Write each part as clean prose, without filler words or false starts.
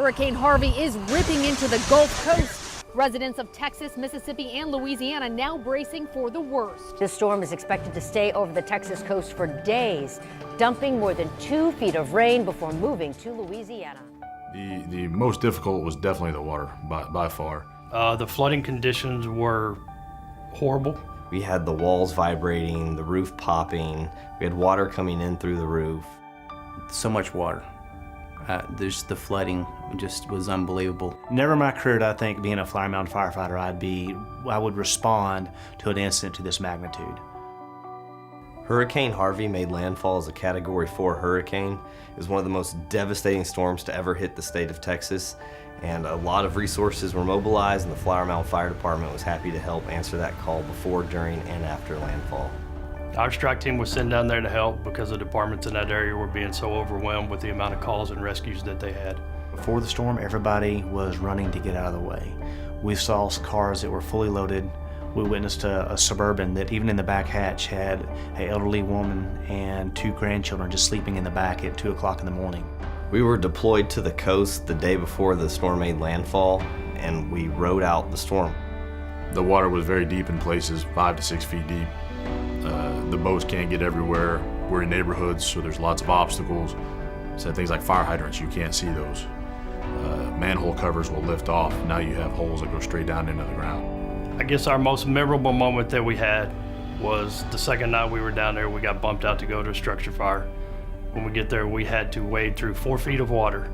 Hurricane Harvey is ripping into the Gulf Coast. Residents of Texas, Mississippi, and Louisiana now bracing for the worst. This storm is expected to stay over the Texas coast for days, dumping more than 2 feet of rain before moving to Louisiana. The most difficult was definitely the water, by far. The flooding conditions were horrible. We had the walls vibrating, the roof popping, we had water coming in through the roof. So much water. The flooding just was unbelievable. Never in my career did I think being a Flower Mound firefighter I would respond to an incident to this magnitude. Hurricane Harvey made landfall as a Category 4 hurricane. It was one of the most devastating storms to ever hit the state of Texas, and a lot of resources were mobilized, and the Flower Mound Fire Department was happy to help answer that call before, during, and after landfall. Our strike team was sent down there to help because the departments in that area were being so overwhelmed with the amount of calls and rescues that they had. Before the storm, everybody was running to get out of the way. We saw cars that were fully loaded. We witnessed a Suburban that even in the back hatch had an elderly woman and 2 grandchildren just sleeping in the back at 2 o'clock in the morning. We were deployed to the coast the day before the storm made landfall, and we rode out the storm. The water was very deep in places, 5 to 6 feet deep. The boats can't get everywhere. We're in neighborhoods, so there's lots of obstacles. So things like fire hydrants, you can't see those. Manhole covers will lift off. Now you have holes that go straight down into the ground. I guess our most memorable moment that we had was the second night we were down there. We got bumped out to go to a structure fire. When we get there, we had to wade through 4 feet of water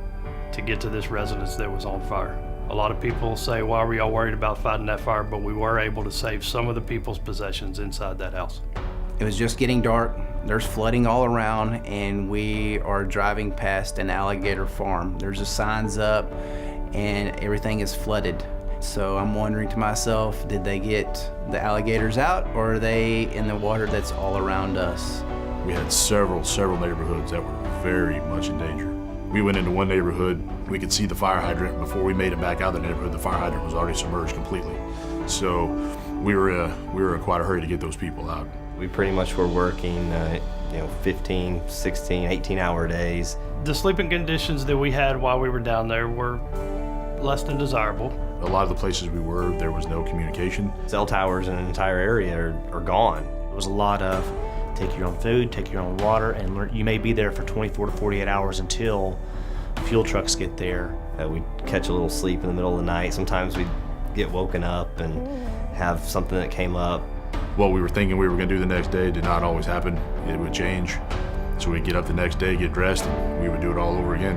to get to this residence that was on fire. A lot of people say, why were y'all worried about fighting that fire? But we were able to save some of the people's possessions inside that house. It was just getting dark. There's flooding all around, and we are driving past an alligator farm. There's the signs up, and everything is flooded. So I'm wondering to myself, did they get the alligators out, or are they in the water that's all around us? We had several neighborhoods that were very much in danger. We went into one neighborhood, we could see the fire hydrant. Before we made it back out of the neighborhood, the fire hydrant was already submerged completely. So we were in quite a hurry to get those people out. We pretty much were working 15, 16, 18-hour days. The sleeping conditions that we had while we were down there were less than desirable. A lot of the places we were, there was no communication. Cell towers in an entire area are gone. It was a lot of take your own food, take your own water, and you may be there for 24 to 48 hours until fuel trucks get there. We'd catch a little sleep in the middle of the night. Sometimes we'd get woken up and have something that came up. What we were thinking we were going to do the next day did not always happen. It would change. So we'd get up the next day, get dressed, and we would do it all over again.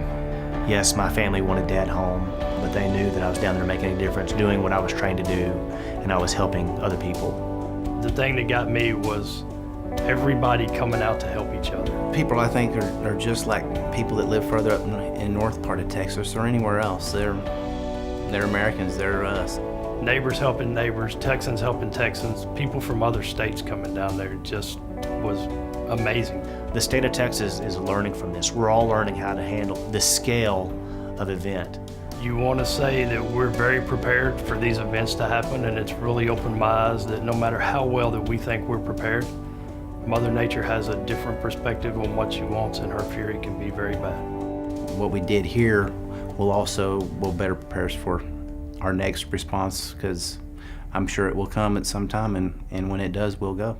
Yes, my family wanted Dad home, but they knew that I was down there making a difference, doing what I was trained to do, and I was helping other people. The thing that got me was everybody coming out to help each other. People, I think, are just like people that live further up in north part of Texas or anywhere else. They're Americans, they're us. Neighbors helping neighbors, Texans helping Texans, people from other states coming down there just was amazing. The state of Texas is learning from this. We're all learning how to handle the scale of event. You want to say that we're very prepared for these events to happen, and it's really opened my eyes that no matter how well that we think we're prepared, Mother Nature has a different perspective on what she wants, and her fury can be very bad. What we did here will better prepare us for our next response, because I'm sure it will come at some time, and when it does, we'll go.